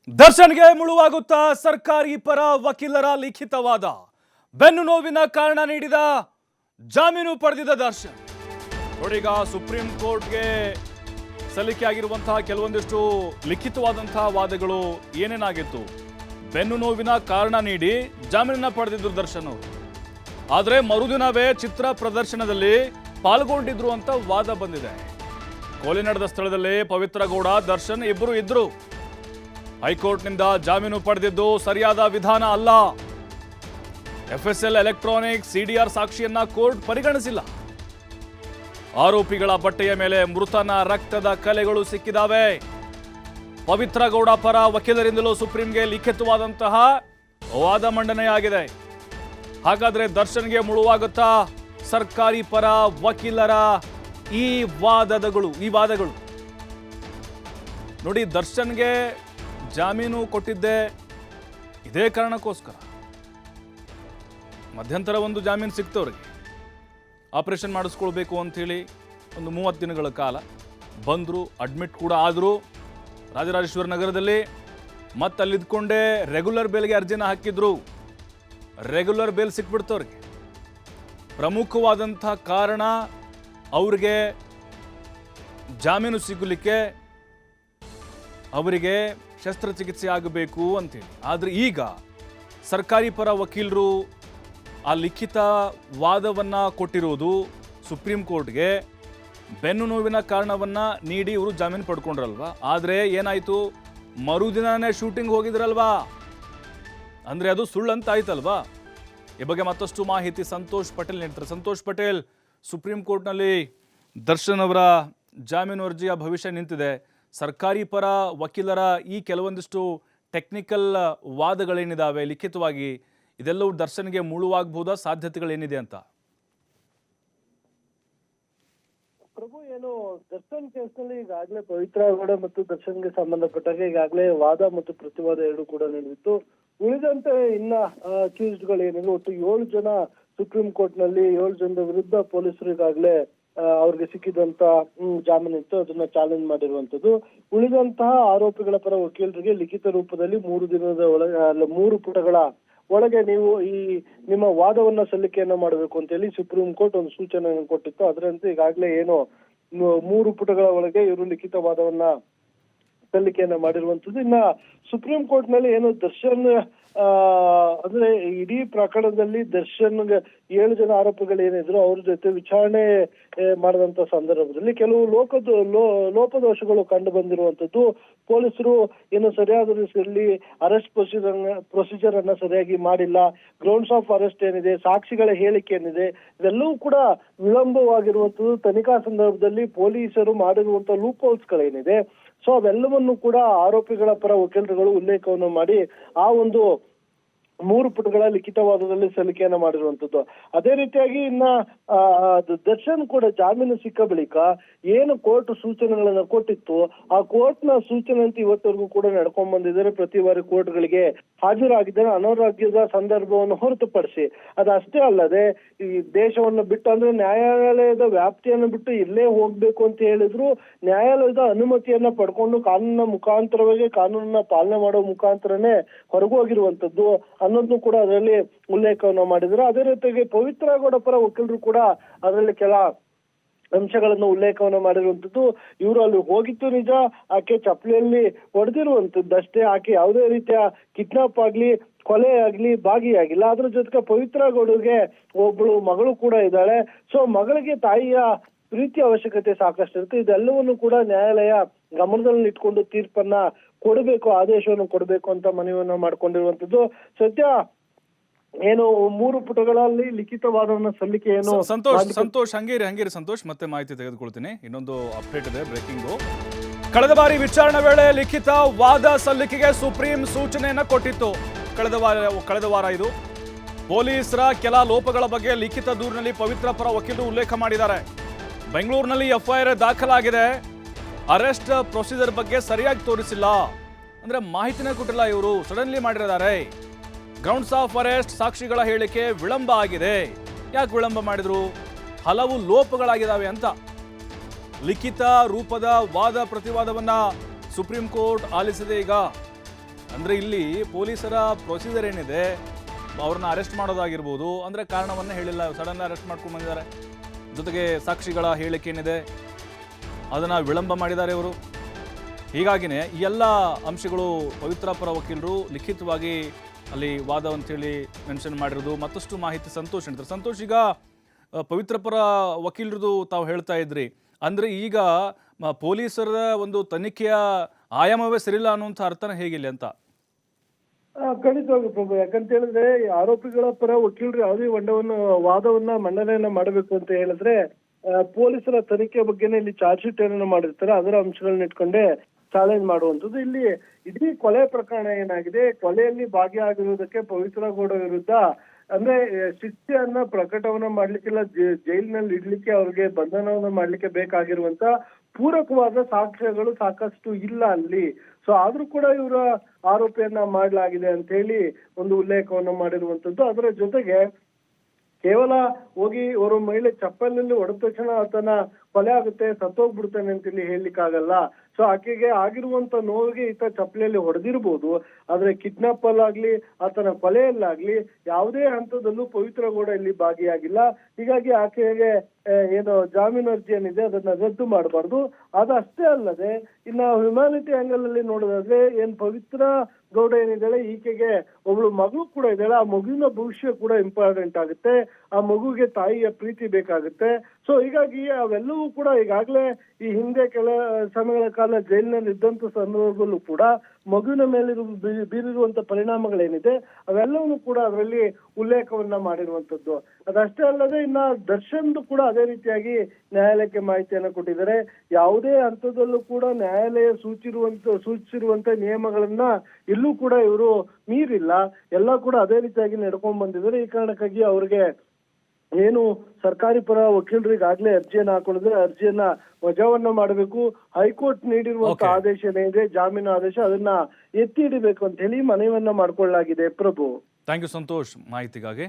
ದರ್ಶನ್ಗೆ ಮುಳುವಾಗುತ್ತಾ ಸರ್ಕಾರಿ ಪರ ವಕೀಲರ ಲಿಖಿತವಾದ ಬೆನ್ನು ನೋವಿನ ಕಾರಣ ನೀಡಿದ ಜಾಮೀನು ಪಡೆದಿದ್ದ ದರ್ಶನ್ ನೋಡೀಗ ಸುಪ್ರೀಂ ಕೋರ್ಟ್ಗೆ ಸಲ್ಲಿಕೆಯಾಗಿರುವಂತಹ ಕೆಲವೊಂದಿಷ್ಟು ಲಿಖಿತವಾದಂತಹ ವಾದಗಳು ಏನೇನಾಗಿತ್ತು. ಬೆನ್ನು ನೋವಿನ ಕಾರಣ ನೀಡಿ ಜಾಮೀನನ್ನ ಪಡೆದಿದ್ರು ದರ್ಶನ್ ಅವರು. ಆದರೆ ಮರುದಿನವೇ ಚಿತ್ರ ಪ್ರದರ್ಶನದಲ್ಲಿ ಪಾಲ್ಗೊಂಡಿದ್ರು ಅಂತ ವಾದ ಬಂದಿದೆ. ಕೊಲೆ ನಡೆದ ಸ್ಥಳದಲ್ಲಿ ಪವಿತ್ರ ಗೌಡ, ದರ್ಶನ್ ಇಬ್ಬರು ಇದ್ರು. ಹೈಕೋರ್ಟ್ನಿಂದ ಜಾಮೀನು ಪಡೆದಿದ್ದು ಸರಿಯಾದ ವಿಧಾನ ಅಲ್ಲ. FSL ಎಲೆಕ್ಟ್ರಾನಿಕ್ CDR ಸಾಕ್ಷಿಯನ್ನ ಕೋರ್ಟ್ ಪರಿಗಣಿಸಿಲ್ಲ. ಆರೋಪಿಗಳ ಬಟ್ಟೆಯ ಮೇಲೆ ಮೃತನ ರಕ್ತದ ಕಲೆಗಳು ಸಿಕ್ಕಿದಾವೆ. ಪವಿತ್ರ ಗೌಡ ಪರ ವಕೀಲರಿಂದಲೂ ಸುಪ್ರೀಂಗೆ ಲಿಖಿತವಾದಂತಹ ವಾದ ಮಂಡನೆಯಾಗಿದೆ. ಹಾಗಾದ್ರೆ ದರ್ಶನ್ಗೆ ಮುಳುವಾಗುತ್ತಾ ಸರ್ಕಾರಿ ಪರ ವಕೀಲರ ಈ ವಾದಗಳು ನೋಡಿ. ದರ್ಶನ್ಗೆ ಜಾಮೀನು ಕೊಟ್ಟಿದ್ದೆ ಇದೇ ಕಾರಣಕ್ಕೋಸ್ಕರ. ಮಧ್ಯಂತರ ಒಂದು ಜಾಮೀನು ಸಿಕ್ತವ್ರಿಗೆ, ಆಪರೇಷನ್ ಮಾಡಿಸ್ಕೊಳ್ಬೇಕು ಅಂಥೇಳಿ ಒಂದು 30 ದಿನಗಳ ಕಾಲ ಬಂದರು, ಅಡ್ಮಿಟ್ ಕೂಡ ಆದರು ರಾಜರಾಜೇಶ್ವರ ನಗರದಲ್ಲಿ. ಮತ್ತು ಅಲ್ಲಿದ್ಕೊಂಡೇ ರೆಗ್ಯುಲರ್ ಬೇಲ್ಗೆ ಅರ್ಜಿನ ಹಾಕಿದ್ರು. ರೆಗ್ಯುಲರ್ ಬೇಲ್ ಸಿಕ್ಬಿಡ್ತವ್ರಿಗೆ. ಪ್ರಮುಖವಾದಂಥ ಕಾರಣ ಅವ್ರಿಗೆ ಜಾಮೀನು ಸಿಗಲಿಕ್ಕೆ ಅವರಿಗೆ ಶಸ್ತ್ರಚಿಕಿತ್ಸೆ ಆಗಬೇಕು ಅಂತೇಳಿ. ಆದರೆ ಈಗ ಸರ್ಕಾರಿ ಪರ ವಕೀಲರು ಆ ಲಿಖಿತ ವಾದವನ್ನು ಕೊಟ್ಟಿರೋದು ಸುಪ್ರೀಂ ಕೋರ್ಟ್ಗೆ. ಬೆನ್ನು ನೋವಿನ ಕಾರಣವನ್ನು ನೀಡಿ ಇವರು ಜಾಮೀನು ಪಡ್ಕೊಂಡ್ರಲ್ವಾ. ಆದರೆ ಏನಾಯಿತು, ಮರುದಿನನೇ ಶೂಟಿಂಗ್ ಹೋಗಿದ್ರಲ್ವಾ, ಅಂದರೆ ಅದು ಸುಳ್ಳಂತ ಆಯ್ತಲ್ವಾ. ಈ ಬಗ್ಗೆ ಮತ್ತಷ್ಟು ಮಾಹಿತಿ ಸಂತೋಷ್ ಪಟೇಲ್ ನೀಡ್ತಾರೆ. ಸಂತೋಷ್ ಪಟೇಲ್, ಸುಪ್ರೀಂ ಕೋರ್ಟ್ನಲ್ಲಿ ದರ್ಶನ್ ಅವರ ಜಾಮೀನು ಅರ್ಜಿಯ ಭವಿಷ್ಯ ನಿಂತಿದೆ. ಸರ್ಕಾರಿ ಪರ ವಕೀಲರ ಈ ಕೆಲವೊಂದಿಷ್ಟು ಟೆಕ್ನಿಕಲ್ ವಾದಗಳೇನಿದ್ದಾವೆ ಲಿಖಿತವಾಗಿ, ಇದೆಲ್ಲವೂ ದರ್ಶನ್ಗೆ ಮುಳುವಾಗಬಹುದಾ, ಸಾಧ್ಯತೆಗಳೇನಿದೆ ಅಂತ? ಪ್ರಭು, ಏನು ದರ್ಶನ್ ಕೇಸ್ನಲ್ಲಿ ಈಗಾಗಲೇ ಪವಿತ್ರ ಗೌಡ ಮತ್ತು ದರ್ಶನ್ಗೆ ಸಂಬಂಧಪಟ್ಟಾಗ ಈಗಾಗಲೇ ವಾದ ಮತ್ತು ಪ್ರತಿವಾದ ಎರಡು ಕೂಡ ನಡೆದಿತ್ತು. ಉಳಿದಂತೆ ಇನ್ನ ಅಕ್ಯೂಸ್ಡ್ಗಳು ಏನಿದೆ, ಒಟ್ಟು 7 ಜನ ಸುಪ್ರೀಂ ಕೋರ್ಟ್ ನಲ್ಲಿ 7 ಜನರ ವಿರುದ್ಧ ಪೊಲೀಸರು ಈಗಾಗಲೇ ಅವ್ರಿಗೆ ಸಿಕ್ಕಿದಂತ ಜಾಮೀನು ಇತ್ತು, ಅದನ್ನ ಚಾಲೆಂಜ್ ಮಾಡಿರುವಂತದ್ದು. ಉಳಿದಂತಹ ಆರೋಪಿಗಳ ಪರ ವಕೀಲರಿಗೆ ಲಿಖಿತ ರೂಪದಲ್ಲಿ 3 ದಿನದ ಒಳಗೆ 3 ಪುಟಗಳ ಒಳಗೆ ನೀವು ಈ ನಿಮ್ಮ ವಾದವನ್ನ ಸಲ್ಲಿಕೆಯನ್ನ ಮಾಡಬೇಕು ಅಂತ ಹೇಳಿ ಸುಪ್ರೀಂ ಕೋರ್ಟ್ ಒಂದು ಸೂಚನೆಯನ್ನು ಕೊಟ್ಟಿತ್ತು. ಅದರಂತೆ ಈಗಾಗಲೇ ಏನು 3 ಪುಟಗಳ ಒಳಗೆ ಇವರು ಲಿಖಿತ ವಾದವನ್ನ ಸಲ್ಲಿಕೆಯನ್ನ ಮಾಡಿರುವಂತದ್ದು. ಇನ್ನ ಸುಪ್ರೀಂ ಕೋರ್ಟ್ ನಲ್ಲಿ ಏನು ದರ್ಶನ್ ಅಂದ್ರೆ ಇಡೀ ಪ್ರಕರಣದಲ್ಲಿ ದರ್ಶನ್ಗೆ 7 ಜನ ಆರೋಪಿಗಳು ಏನಿದ್ರು ಅವ್ರ ಜೊತೆ ವಿಚಾರಣೆ ಮಾಡಿದಂತ ಸಂದರ್ಭದಲ್ಲಿ ಕೆಲವು ಲೋಪದೋಷಗಳು ಕಂಡು ಬಂದಿರುವಂತದ್ದು. ಪೊಲೀಸರು ಏನು ಸರಿಯಾದ ರೀತಿಯಲ್ಲಿ ಅರೆಸ್ಟ್ ಪ್ರೊಸೀಜರ್ ಅನ್ನ ಸರಿಯಾಗಿ ಮಾಡಿಲ್ಲ. ಗ್ರೌಂಡ್ಸ್ ಆಫ್ ಅರೆಸ್ಟ್ ಏನಿದೆ, ಸಾಕ್ಷಿಗಳ ಹೇಳಿಕೆ ಏನಿದೆ, ಇದೆಲ್ಲವೂ ಕೂಡ ವಿಳಂಬವಾಗಿರುವಂತದ್ದು. ತನಿಖಾ ಸಂದರ್ಭದಲ್ಲಿ ಪೊಲೀಸರು ಮಾಡಿರುವಂತಹ ಲೂಪ್ ಹೋಲ್ಸ್ ಗಳೇನಿದೆ, ಸೊ ಅವೆಲ್ಲವನ್ನು ಕೂಡ ಆರೋಪಿಗಳ ಪರ ವಕೀಲರುಗಳು ಉಲ್ಲೇಖವನ್ನು ಮಾಡಿ ಆ ಒಂದು 3 ಪುಟಗಳ ಲಿಖಿತವಾದದಲ್ಲಿ ಸಲ್ಲಿಕೆಯನ್ನ ಮಾಡಿರುವಂತದ್ದು. ಅದೇ ರೀತಿಯಾಗಿ ಇನ್ನ ದರ್ಶನ್ ಕೂಡ ಜಾಮೀನು ಸಿಕ್ಕ ಬಳಿಕ ಏನು ಕೋರ್ಟ್ ಸೂಚನೆಗಳನ್ನ ಕೊಟ್ಟಿತ್ತು, ಆ ಕೋರ್ಟ್ ನ ಸೂಚನೆಯಂತೆ ಇವತ್ತವರೆಗೂ ಕೂಡ ನಡ್ಕೊಂಡ್ ಬಂದಿದ್ದಾರೆ. ಪ್ರತಿ ಬಾರಿ ಕೋರ್ಟ್ಗಳಿಗೆ ಹಾಜರಾಗಿದ್ದಾರೆ. ಅನಾರೋಗ್ಯದ ಸಂದರ್ಭವನ್ನು ಹೊರತುಪಡಿಸಿ ಅದಷ್ಟೇ ಅಲ್ಲದೆ ಈ ದೇಶವನ್ನು ಬಿಟ್ಟು, ಅಂದ್ರೆ ನ್ಯಾಯಾಲಯದ ವ್ಯಾಪ್ತಿಯನ್ನು ಬಿಟ್ಟು ಇಲ್ಲೇ ಹೋಗ್ಬೇಕು ಅಂತ ಹೇಳಿದ್ರು ನ್ಯಾಯಾಲಯದ ಅನುಮತಿಯನ್ನ ಪಡ್ಕೊಂಡು ಕಾನೂನಿನ ಮುಖಾಂತರವಾಗಿ ಕಾನೂನನ್ನ ಪಾಲನೆ ಮಾಡೋ ಮುಖಾಂತರನೇ ಹೊರಗೋಗಿರುವಂತದ್ದು ಅನ್ನೋದನ್ನು ಕೂಡ ಅದರಲ್ಲಿ ಉಲ್ಲೇಖವನ್ನು ಮಾಡಿದ್ರು. ಅದೇ ರೀತಿಯಾಗಿ ಪವಿತ್ರ ಗೌಡ ಪರ ವಕೀಲರು ಕೂಡ ಅದರಲ್ಲಿ ಕೆಲ ಅಂಶಗಳನ್ನು ಉಲ್ಲೇಖವನ್ನು ಮಾಡಿರುವಂತದ್ದು. ಇವರು ಅಲ್ಲಿ ಹೋಗಿತ್ತು ನಿಜ, ಆಕೆ ಚಪ್ಪಲಿಯಲ್ಲಿ ಹೊಡೆದಿರುವಂತದ್ದಷ್ಟೇ, ಆಕೆ ಯಾವುದೇ ರೀತಿಯ ಕಿಡ್ನಾಪ್ ಆಗ್ಲಿ ಕೊಲೆ ಆಗ್ಲಿ ಭಾಗಿಯಾಗಿಲ್ಲ. ಅದ್ರ ಜೊತೆಗೆ ಪವಿತ್ರ ಗೌಡಗೆ ಒಬ್ಬಳು ಮಗಳು ಕೂಡ ಇದ್ದಾಳೆ. ಸೊ ಮಗಳಿಗೆ ತಾಯಿಯ ಪ್ರೀತಿ ಅವಶ್ಯಕತೆ ಸಾಕಷ್ಟು ಇರುತ್ತೆ. ಇದೆಲ್ಲವನ್ನು ಕೂಡ ನ್ಯಾಯಾಲಯ ಗಮನದಲ್ಲಿ ಇಟ್ಕೊಂಡು ತೀರ್ಪನ್ನ ಕೊಡಬೇಕು, ಆದೇಶವನ್ನು ಕೊಡಬೇಕು ಅಂತ ಮನವಿಯನ್ನ ಮಾಡ್ಕೊಂಡಿರುವಂತದ್ದು. ಸದ್ಯ ಏನು 3 ಪುಟಗಳಲ್ಲಿ ಲಿಖಿತವಾದವನ್ನ ಸಲ್ಲಿಕೆಯನ್ನು ಸಂತೋಷ್ ಹಂಗೇರಿ ಸಂತೋಷ್, ಮತ್ತೆ ಮಾಹಿತಿ ತೆಗೆದುಕೊಳ್ತೀನಿ. ಇನ್ನೊಂದು ಅಪ್ಡೇಟ್ ಇದೆ, ಬ್ರೇಕಿಂಗು. ಕಳೆದ ಬಾರಿ ವಿಚಾರಣೆ ವೇಳೆ ಲಿಖಿತ ವಾದ ಸಲ್ಲಿಕೆಗೆ ಸುಪ್ರೀಂ ಸೂಚನೆಯನ್ನ ಕೊಟ್ಟಿತ್ತು. ಕಳೆದ ವಾರ ಇದು ಪೊಲೀಸರ ಕೆಲ ಲೋಪಗಳ ಬಗ್ಗೆ ಲಿಖಿತ ದೂರಿನಲ್ಲಿ ಪವಿತ್ರ ಪರ ವಕೀಲರು ಉಲ್ಲೇಖ ಮಾಡಿದ್ದಾರೆ. ಬೆಂಗಳೂರಿನಲ್ಲಿ FIR ದಾಖಲಾಗಿದೆ. ಅರೆಸ್ಟ್ ಪ್ರೊಸೀಜರ್ ಬಗ್ಗೆ ಸರಿಯಾಗಿ ತೋರಿಸಿಲ್ಲ, ಅಂದ್ರೆ ಮಾಹಿತಿನೇ ಕೊಟ್ಟಿಲ್ಲ. ಇವರು ಸಡನ್ಲಿ ಮಾಡಿದ್ದಾರೆ. ಗ್ರೌಂಡ್ಸ್ ಆಫ್ ಅರೆಸ್ಟ್, ಸಾಕ್ಷಿಗಳ ಹೇಳಿಕೆ ವಿಳಂಬ ಆಗಿದೆ. ಯಾಕೆ ವಿಳಂಬ ಮಾಡಿದ್ರು? ಹಲವು ಲೋಪಗಳಾಗಿದ್ದಾವೆ ಅಂತ. ಲಿಖಿತ ರೂಪದ ವಾದ ಪ್ರತಿವಾದವನ್ನ ಸುಪ್ರೀಂ ಕೋರ್ಟ್ ಆಲಿಸಿದೆ. ಈಗ ಅಂದರೆ ಇಲ್ಲಿ ಪೊಲೀಸರ ಪ್ರೊಸೀಜರ್ ಏನಿದೆ, ಅವ್ರನ್ನ ಅರೆಸ್ಟ್ ಮಾಡೋದಾಗಿರ್ಬೋದು, ಅಂದರೆ ಕಾರಣವನ್ನೇ ಹೇಳಿಲ್ಲ, ಸಡನ್ ಅರೆಸ್ಟ್ ಮಾಡ್ಕೊಂಡು ಬಂದಿದ್ದಾರೆ. ಜೊತೆಗೆ ಸಾಕ್ಷಿಗಳ ಹೇಳಿಕೆ ಏನಿದೆ ಅದನ್ನು ವಿಳಂಬ ಮಾಡಿದ್ದಾರೆ ಇವರು. ಹೀಗಾಗಿನೇ ಈ ಎಲ್ಲ ಅಂಶಗಳು ಪವಿತ್ರ ಪರ ವಕೀಲರು ಲಿಖಿತವಾಗಿ ಅಲ್ಲಿ ವಾದ ಅಂತೇಳಿ ಮೆನ್ಷನ್ ಮಾಡಿರೋದು. ಮತ್ತಷ್ಟು ಮಾಹಿತಿ ಸಂತೋಷ್ ಹೇಳ್ತಾರೆ. ಸಂತೋಷ್, ಈಗ ಪವಿತ್ರ ಪರ ವಕೀಲರದು ತಾವು ಹೇಳ್ತಾ ಇದ್ರಿ, ಅಂದರೆ ಈಗ ಪೊಲೀಸರ ಒಂದು ತನಿಖೆಯ ಆಯಾಮವೇ ಸರಿಯಿಲ್ಲ ಅನ್ನುವಂಥ ಅರ್ಥನ ಹೇಗಿಲ್ಲ ಅಂತ? ಖಂಡಿತವಾಗಿ ಪ್ರಭು, ಯಾಕಂತ ಹೇಳಿದ್ರೆ ಆರೋಪಿಗಳ ಪರ ವಕೀಲರು ಯಾವುದೇ ವಾದವನ್ನ ಮಂಡನೆಯನ್ನ ಮಾಡಬೇಕು ಅಂತ ಹೇಳಿದ್ರೆ ಪೊಲೀಸರ ತನಿಖೆ ಬಗ್ಗೆನೇ ಇಲ್ಲಿ ಚಾರ್ಜ್ ಶೀಟ್ ಏನನ್ನ ಮಾಡಿರ್ತಾರೆ ಅದರ ಅಂಶಗಳನ್ನ ಇಟ್ಕೊಂಡೇ ಚಾಲೆಂಜ್ ಮಾಡುವಂಥದ್ದು. ಇಲ್ಲಿ ಇಡೀ ಕೊಲೆ ಪ್ರಕರಣ ಏನಾಗಿದೆ, ಕೊಲೆಯಲ್ಲಿ ಭಾಗಿಯಾಗಿರುವುದಕ್ಕೆ ಪವಿತ್ರ ಗೌಡ ವಿರುದ್ಧ ಅಂದ್ರೆ ಶಿಕ್ಷೆಯನ್ನ ಪ್ರಕಟವನ್ನ ಮಾಡ್ಲಿಕ್ಕಿಲ್ಲ, ಜೈಲಿನಲ್ಲಿ ಇಡ್ಲಿಕ್ಕೆ ಅವ್ರಿಗೆ ಬಂಧನವನ್ನ ಮಾಡ್ಲಿಕ್ಕೆ ಬೇಕಾಗಿರುವಂತ ಪೂರಕವಾದ ಸಾಕ್ಷ್ಯಗಳು ಸಾಕಷ್ಟು ಇಲ್ಲ ಅಲ್ಲಿ. ಸೊ ಆದ್ರೂ ಕೂಡ ಇವರ ಆರೋಪಿಯನ್ನ ಮಾಡಲಾಗಿದೆ ಅಂತ ಹೇಳಿ ಒಂದು ಉಲ್ಲೇಖವನ್ನ ಮಾಡಿರುವಂತದ್ದು. ಅದರ ಜೊತೆಗೆ ಕೇವಲ ಹೋಗಿ ಅವರು ಮಹಿಳೆ ಚಪ್ಪಲಿನಲ್ಲಿ ಹೊಡೆದ ತಕ್ಷಣ ಆತನ ಕೊಲೆ ಆಗುತ್ತೆ, ಸತ್ತೋಗ್ಬಿಡ್ತಾನೆ ಅಂತೇಳಿ ಹೇಳಲಿಕ್ಕಾಗಲ್ಲ. ಸೊ ಆಕೆಗೆ ಆಗಿರುವಂತ ನೋವಿಗೆ ಈತ ಚಪ್ಪಲಿಯಲ್ಲಿ ಹೊಡೆದಿರ್ಬೋದು, ಆದ್ರೆ ಕಿಡ್ನಾಪ್ ಅಲ್ಲಾಗ್ಲಿ ಆತನ ಕೊಲೆಯಲ್ಲಾಗ್ಲಿ ಯಾವುದೇ ಹಂತದಲ್ಲೂ ಪವಿತ್ರ ಗೌಡ ಇಲ್ಲಿ ಭಾಗಿಯಾಗಿಲ್ಲ. ಹೀಗಾಗಿ ಆಕೆಗೆ ಏನು ಜಾಮೀನು ಅರ್ಜಿ ಏನಿದೆ ಅದನ್ನ ರದ್ದು ಮಾಡಬಾರ್ದು. ಅದಷ್ಟೇ ಅಲ್ಲದೆ ಇನ್ನ ಹ್ಯುಮ್ಯಾನಿಟಿ ಆಂಗಲ್ ಅಲ್ಲಿ ನೋಡೋದಾದ್ರೆ ಏನ್ ಪವಿತ್ರ ಗೌಡ ಏನಿದ್ದಾಳೆ, ಈಕೆಗೆ ಒಬ್ಳು ಮಗು ಕೂಡ ಇದ್ದಾಳೆ. ಆ ಮಗುವಿನ ಭವಿಷ್ಯ ಕೂಡ ಇಂಪಾರ್ಟೆಂಟ್ ಆಗುತ್ತೆ, ಆ ಮಗುಗೆ ತಾಯಿಯ ಪ್ರೀತಿ ಬೇಕಾಗುತ್ತೆ. ಸೊ ಹೀಗಾಗಿ ಅವೆಲ್ಲವೂ ಕೂಡ ಈಗಾಗಲೇ ಈ ಹಿಂದೆ ಕೆಲ ಸಮಯಗಳ ಕಾಲ ಜೈಲಿನಲ್ಲಿ ಇದ್ದಂತ ಸಂದರ್ಭದಲ್ಲೂ ಕೂಡ ಮಗುವಿನ ಮೇಲೆ ಬೀರಿರುವಂತ ಪರಿಣಾಮಗಳೇನಿದೆ ಅವೆಲ್ಲವನ್ನೂ ಕೂಡ ಅದರಲ್ಲಿ ಉಲ್ಲೇಖವನ್ನ ಮಾಡಿರುವಂತದ್ದು. ಅದಷ್ಟೇ ಅಲ್ಲದೆ ಇನ್ನ ದರ್ಶನ್ದು ಕೂಡ ಅದೇ ರೀತಿಯಾಗಿ ನ್ಯಾಯಾಲಯಕ್ಕೆ ಮಾಹಿತಿಯನ್ನ ಕೊಟ್ಟಿದ್ದಾರೆ. ಯಾವುದೇ ಹಂತದಲ್ಲೂ ಕೂಡ ನ್ಯಾಯಾಲಯ ಸೂಚಿಸಿರುವಂತ ನಿಯಮಗಳನ್ನ ಇಲ್ಲೂ ಕೂಡ ಇವರು ಮೀರಿಲ್ಲ, ಎಲ್ಲ ಕೂಡ ಅದೇ ರೀತಿಯಾಗಿ ನಡ್ಕೊಂಡ್ ಬಂದಿದ್ದಾರೆ. ಈ ಕಾರಣಕ್ಕಾಗಿ ಅವ್ರಿಗೆ ಏನು ಸರ್ಕಾರಿ ಪರ ವಕೀಲರಿಗಾಗ್ಲೇ ಅರ್ಜಿಯನ್ನ ಹಾಕೊಂಡಿದ್ರೆ ಅರ್ಜಿಯನ್ನ ವಜಾವನ್ನ ಮಾಡಬೇಕು. ಹೈಕೋರ್ಟ್ ನೀಡಿರುವಂತ ಆದೇಶ ಏನಿದೆ ಜಾಮೀನು ಆದೇಶ ಅದನ್ನ ಎತ್ತಿ ಹಿಡಿಬೇಕು ಅಂತ ಹೇಳಿ ಮನವಿಯನ್ನ ಮಾಡ್ಕೊಳ್ಳಲಾಗಿದೆ. ಪ್ರಭು, ಥ್ಯಾಂಕ್ ಯು ಸಂತೋಷ್ ಮಾಹಿತಿಗಾಗಿ.